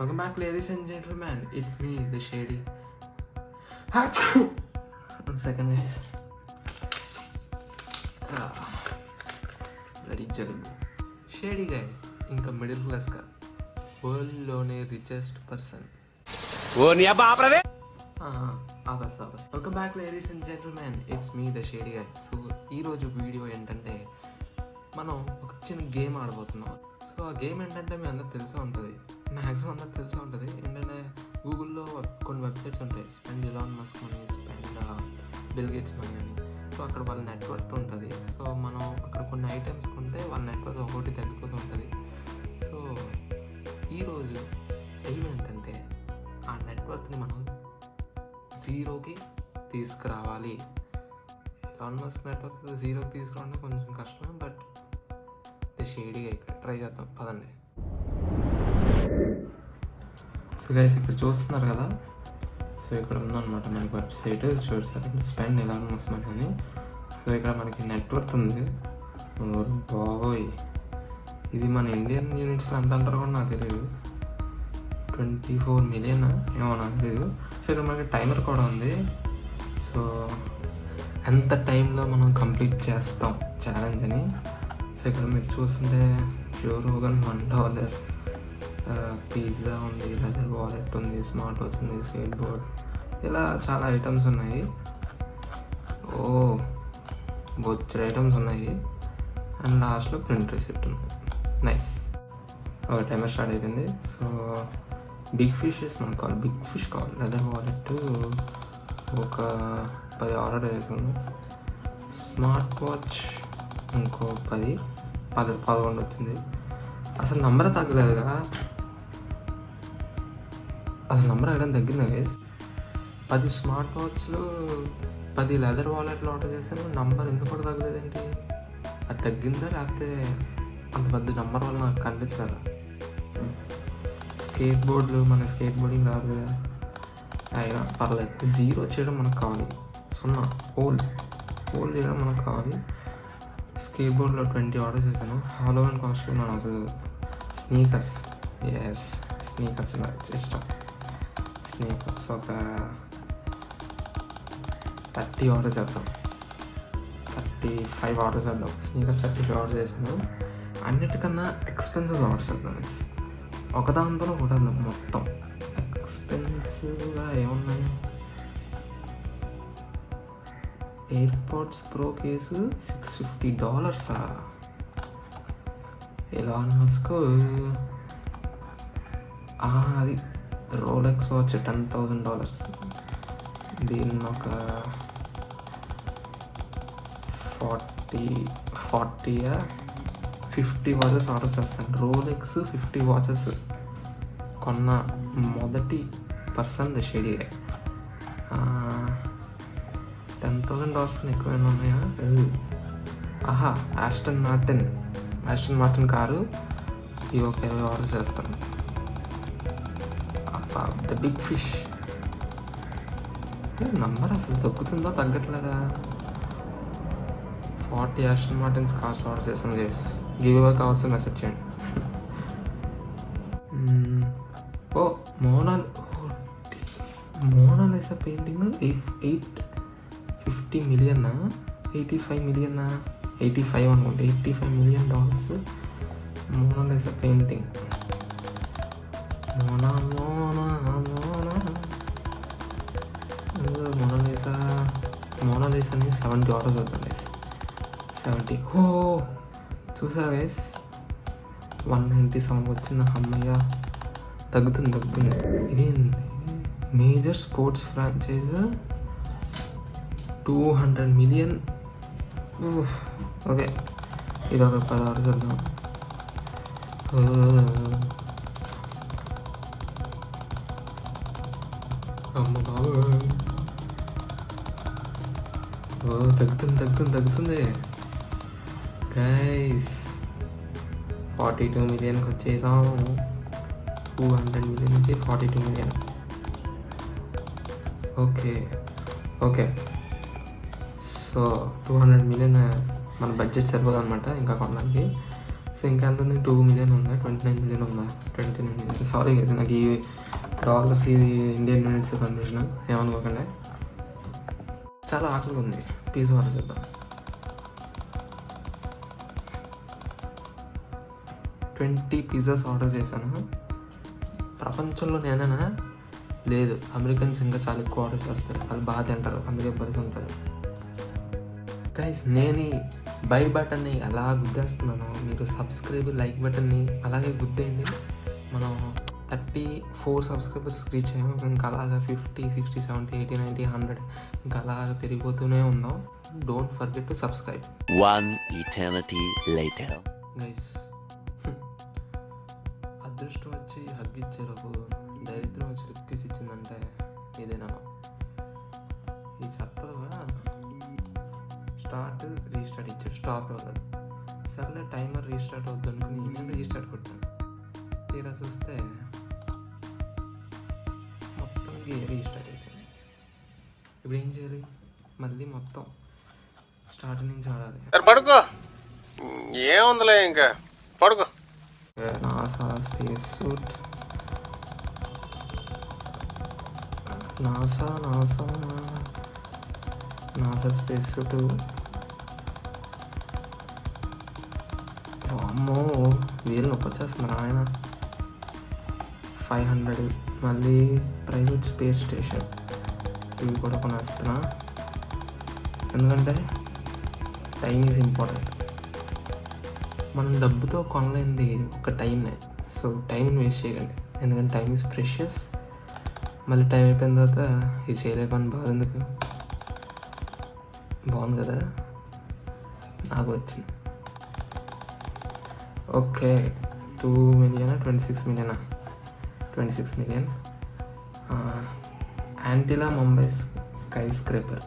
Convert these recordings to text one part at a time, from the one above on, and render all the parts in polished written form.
Welcome back, ladies and gentlemen. It's me, the Shady. One second, guys. Bloody జలుబు. Shady guy, ఇంకా middle class కా వరల్డ్లోనే richest person. ఓ నీ అబ్బా ఆపరదే. Welcome back, ladies and gentlemen. It's me, the shady guy. So ఈరోజు video ఏంటంటే మనం ఒక చిన్న గేమ్ ఆడబోతున్నాం. సో ఆ గేమ్ ఏంటంటే మీ అందరికి తెలిసే ఉంటుంది, మ్యాక్సిమం అందరికి తెలిసే ఉంటుంది. ఏంటంటే గూగుల్లో కొన్ని వెబ్సైట్స్ ఉంటాయి, spend Elon Musk money, spend bill gates money అని. సో అక్కడ వాళ్ళ నెట్వర్క్ ఉంటుంది. సో మనం అక్కడ కొన్ని ఐటమ్స్ కొంటే వాళ్ళ నెట్వర్క్ ఒకటి తగ్గిపోతూ ఉంటుంది. సో ఈరోజు ఎయిమ్ ఏంటంటే ఆ నెట్వర్క్ని మనం జీరోకి తీసుకురావాలి. ఎలాన్ మస్క్ నెట్వర్క్ జీరోకి తీసుకురావడం కొంచెం కష్టమే, బట్ షేడీగా ఇక్కడ ట్రై చేద్దాం పదండి. సో గైస్ ఇక్కడ చూస్తున్నారు కదా, సో ఇక్కడ ఉందన్నమాట మనకి వెబ్సైట్ చూస్తారు, ఇక్కడ స్పెండ్ ఎలాన్ మస్క్ మనీ అని. సో ఇక్కడ మనకి నెట్వర్క్ ఉంది. బాబోయ్, ఇది మన ఇండియన్ యూనిట్స్లో ఎంత అంటారో కూడా నాకు తెలియదు. 24 million ఏమో నాకు తెలియదు. సో ఇక్కడ మనకి టైమర్ కూడా ఉంది. సో ఎంత టైంలో మనం కంప్లీట్ చేస్తాం ఛాలెంజ్ అని. సో ఇక్కడ మీరు చూస్తుంటే ప్యూర్ రోగన్ $1, పిజ్జా ఉంది, లెదర్ వాలెట్ ఉంది, స్మార్ట్ వాచ్ ఉంది, స్కేట్ బోర్డ్, ఇలా చాలా ఐటమ్స్ ఉన్నాయి. ఓ బొచ్చడి ఐటమ్స్ ఉన్నాయి. అండ్ లాస్ట్లో ప్రింట్ రిసిప్ట్ ఉంది. నైస్. ఒక టైమర్ స్టార్ట్ అయిపోయింది. సో బిగ్ ఫిషెస్ మనకు కావాలి, బిగ్ ఫిష్ కావాలి. లెదర్ వాలెట్ ఒక 10 ఆర్డర్ చేసాను. స్మార్ట్ వాచ్ ఇంకో 11 వచ్చింది. అసలు నంబర్ తగ్గలేదు కదా, అసలు నంబర్ ఎక్కడ తగ్గిందా గైస్? 10 స్మార్ట్ వాచ్లు, 10 లెదర్ వాలెట్లు ఆర్డర్ చేస్తాను. నంబర్ ఎందుకు కూడా తగ్గలేదేంటి? అది తగ్గిందా లేకపోతే అంత పెద్ద నంబర్ వల్ల నాకు కనిపించదా? స్కేట్ బోర్డులు, మన స్కేట్ బోర్డింగ్ రాదు కదా, అయినా పర్లేదు. జీరో చేయడం మనకు కావాలి, 0 హోల్ చేయడం మనకు కావాలి. స్కేట్ బోర్డ్లో 20 ఆర్డర్స్ చేశాను. హాలోవీన్ కాస్ట్యూమ్ మనం అసలు స్నీకర్స్, స్నీకర్స్ నాకు ఇష్టం. స్నీకర్స్ ఒక 30 ఆర్డర్ చేద్దాం, 35 ఆర్డర్స్ చేద్దాం. స్నీకర్స్ 35 ఆర్డర్ చేశాను. అన్నిటికన్నా ఎక్స్పెన్సివ్ ఆర్డర్స్ చేద్దాం. ఒకదాంతో ఒకటి వద్దాం, మొత్తం ఎక్స్పెన్సివ్గా ఏమున్నాయి? Airports pro case $650. Elon Musk అది రోలెక్స్ వాచ్ $10,000. దీన్ని ఒక 50 వాచెస్ ఆర్డర్ చేస్తాను. రోలెక్స్ 50 వాచెస్ కొన్న మొదటి పర్సన్ ద షేడీ. $10,000 ఎక్కువైనా ఉన్నాయా? ఆస్టన్ మార్టిన్ కారు, ఇవి ఒక 20 ఆర్డర్ చేస్తాను. ద బిగ్ ఫిష్ నంబర్ అసలు తగ్గుతుందా తగ్గట్లేదా? 40 ఆస్టన్ మార్టిన్స్ కార్స్ ఆర్డర్ చేస్తాను. గివ్ అవే కావాల్సిన మెసేజ్ చేయండి. మోనాలిసా పెయింటింగ్ 850 million, 85 million, 85 అనుకుంటే $85 million మోనాలిసా పెయింటింగ్. మోనాలిసాని 70 ఆర్డర్స్ అవుతుంది. 70 చూసారా గైస్? 197 వచ్చింది. అమ్మయ్య, తగ్గుతుంది. ఇదేంటి? Major sports franchise 200 million. Okay, ఇది ఒక 10 ఆర్డర్స్ వద్దాం. అమ్మ బాబు, తగ్గుతుంది గైస్. 42 millionకి వచ్చేసాం. 200 million నుంచి 42 million. ఓకే. సో 200 million మన బడ్జెట్ సరిపోదు అనమాట ఇంకా కొనడానికి. సో ఇంకా ఎంత ఉంది? 2 million ఉందా, 29 million ఉందా? 29. సారీ గైస్, నాకు ఈ డాలర్స్ ఇది ఇండియన్ యూనిట్స్ కన్వర్షన్ ఏమనుకోకండి. చాలా ఆకలిగా ఉంది, పిజ్జా ఆర్డర్ చేద్దాం. 20 పిజ్జాస్ ఆర్డర్ చేశాను. ప్రపంచంలో నేనేనా? లేదు, అమెరికన్స్ ఇంకా చాలా ఎక్కువ ఆర్డర్ చేస్తారు, వాళ్ళు బాగా తింటారు, అందుకే పరిస్థితి ఉంటారు. గైస్, నేను ఈ బై బటన్ని ఎలా గుద్దేస్తున్నానో మీరు సబ్స్క్రైబ్ లైక్ బటన్ని అలాగే గుద్దేయండి. మనం 34 సబ్స్క్రైబర్స్ రీచ్ అయ్యాము. ఇంకా అలాగా 50, 60, 70, 80, 90, 100 ఇంకా అలాగా పెరిగిపోతూనే ఉందాం. Don't forget to subscribe. One eternity later. Guys, అదృష్టం వచ్చి హగ్ ఇచ్చేలోపు దరిద్రం వచ్చి రిక్వెస్ట్ ఇచ్చిందంటే ఇదేనా? ఈ చెత్తగా స్టార్ట్ రీస్టార్ట్ ఇచ్చాడు, స్టాప్ అవ్వదు. సర్లే టైమర్ రీస్టార్ట్ అవుద్ది అనుకుని నేను రీస్టార్ట్ కొట్టాను. తీరా చూస్తే మొత్తం రీస్టార్ట్ అయిపోయింది. ఇప్పుడు ఏం చేయాలి? మళ్ళీ మొత్తం స్టార్ట్ నుంచి ఆడాలి. పడుకో, ఏముందిలే ఇంకా పడుకో. NASA space suit, NASA space suit. అమ్మో, వీళ్ళు నొప్పి వచ్చేస్తున్నారు ఆయన. 500. మళ్ళీ ప్రైవేట్ స్పేస్ స్టేషన్, ఇవి కూడా కొనేస్తున్నా ఎందుకంటే టైం ఈజ్ ఇంపార్టెంట్. మనం డబ్బుతో కొనలేనిది ఒక టైంనే. సో టైంని వేస్ట్ చేయకండి, ఎందుకంటే టైం ఈజ్ ప్రెషియస్. మళ్ళీ టైం అయిపోయిన తర్వాత ఇది చేయలేపని బాధ ఎందుకు? బాగుంది కదా, నాకు వచ్చింది. ఓకే, 2 మిలియన్ 26 మిలియనా? 26 million. Antilia Mumbai skyscraper.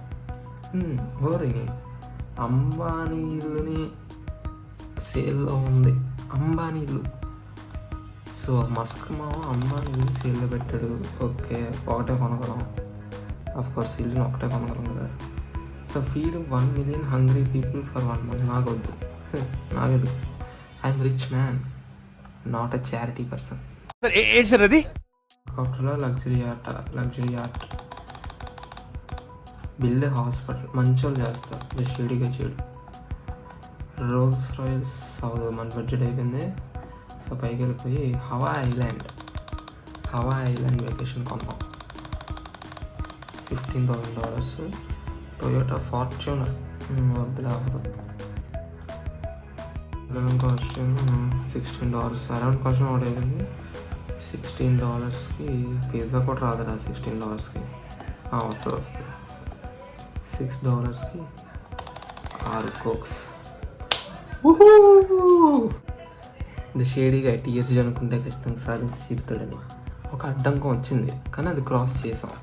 ఓరిని అంబానీ ఇల్లుని సేల్లో ఉంది. అంబానీ ఇల్లు. సో మస్క్ మామ అంబానీ ఇల్లు సేల్లో పెట్టాడు. ఓకే, ఒకటే కొనగలం. అఫ్కోర్స్ ఇల్లుని ఒకటే కొనగలం కదా. So feed 1 million hungry people for 1 month. నాకొద్దు, నాగదు. I'm rich man, not a charity person. ఏంటి సార్ అది? హెలికాప్టర్లో లగ్జరీ ఆర్ట్. బిల్డ్ హాస్పిటల్, మంచోళ్ళు చేస్తారు, షేడీగా చేయడు. రోల్స్ రాయల్స్ అవ్వదు, మన బడ్జెట్ అయిపోయింది. సో పైకి వెళ్ళిపోయి హవా ఐలాండ్ వెకేషన్ కొందాం. $15,000. టొయోటా ఫార్చ్యూనర్ వద్దులే, అవ్వదు. కాస్ట్యూమ్ $16. అరౌండ్ కాస్ట్యూమ్ ఒకటి అయిపోయింది. $16కి పిజ్జా కూడా రాదురా. $16కి వస్తుంది. $6కి 6 కోక్స్. ఇది షేడీగా టీఎస్జీ అనుకుంటే ఖచ్చితంగా సాధించి చీరుతాడని ఒక అడ్డంకం వచ్చింది, కానీ అది క్రాస్ చేసాం.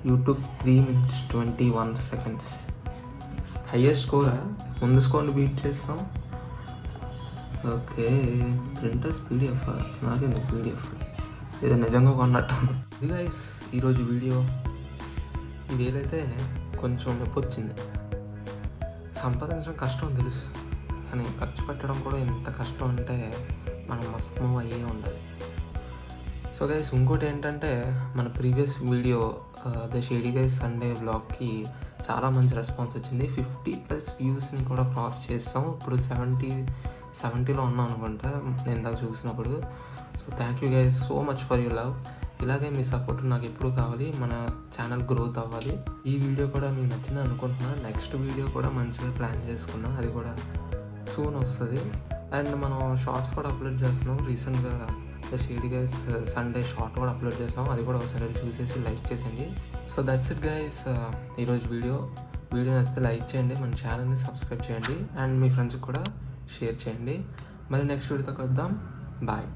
YouTube 3 minutes 21 seconds. హైయెస్ట్ స్కోరా? ముందు స్కోర్ని బీట్ చేస్తాం. ఓకే, ప్రింటర్స్ పీడిఎఫ్, నాకేందుకు పీడిఎఫ్, ఏదో నిజంగా కొన్నట్టు. ఇది గైస్ ఈరోజు వీడియో. ఇది ఏదైతే కొంచెం నొప్పి వచ్చింది. సంపాదించడం కష్టం తెలుసు, కానీ ఖర్చు పెట్టడం కూడా ఎంత కష్టం అంటే మనం మస్తు అయ్యే ఉండాలి. సో గైస్, ఇంకోటి ఏంటంటే మన previous video the shady guys Sunday వ్లాగ్కి చాలా మంచి రెస్పాన్స్ వచ్చింది. 50+ వ్యూస్ని కూడా క్రాస్ చేస్తాం. ఇప్పుడు 70లో ఉన్నాం అనుకుంటా నేను ఇందాక చూసినప్పుడు. So thank you guys so much for your love. ఇలాగే మీ సపోర్ట్ నాకు ఎప్పుడు కావాలి, మన ఛానల్ గ్రోత్ అవ్వాలి. ఈ వీడియో కూడా మీకు నచ్చింది అనుకుంటున్నా. నెక్స్ట్ వీడియో కూడా మంచిగా ప్లాన్ చేసుకున్నాం, అది కూడా సూన్ వస్తుంది. అండ్ మనం షార్ట్స్ కూడా అప్లోడ్ చేస్తున్నాం. రీసెంట్గా the shady guys Sunday short కూడా అప్లోడ్ చేస్తాం, అది కూడా ఒకసారి చూసేసి లైక్ చేసేయండి. సో దట్స్ ఇట్ గైస్, ఈరోజు వీడియో నచ్చితే లైక్ చేయండి, మన ఛానల్ని సబ్స్క్రైబ్ చేయండి, అండ్ మీ ఫ్రెండ్స్కి కూడా షేర్ చేయండి. మరి నెక్స్ట్ వీడియోతో కలుద్దాం. బాయ్.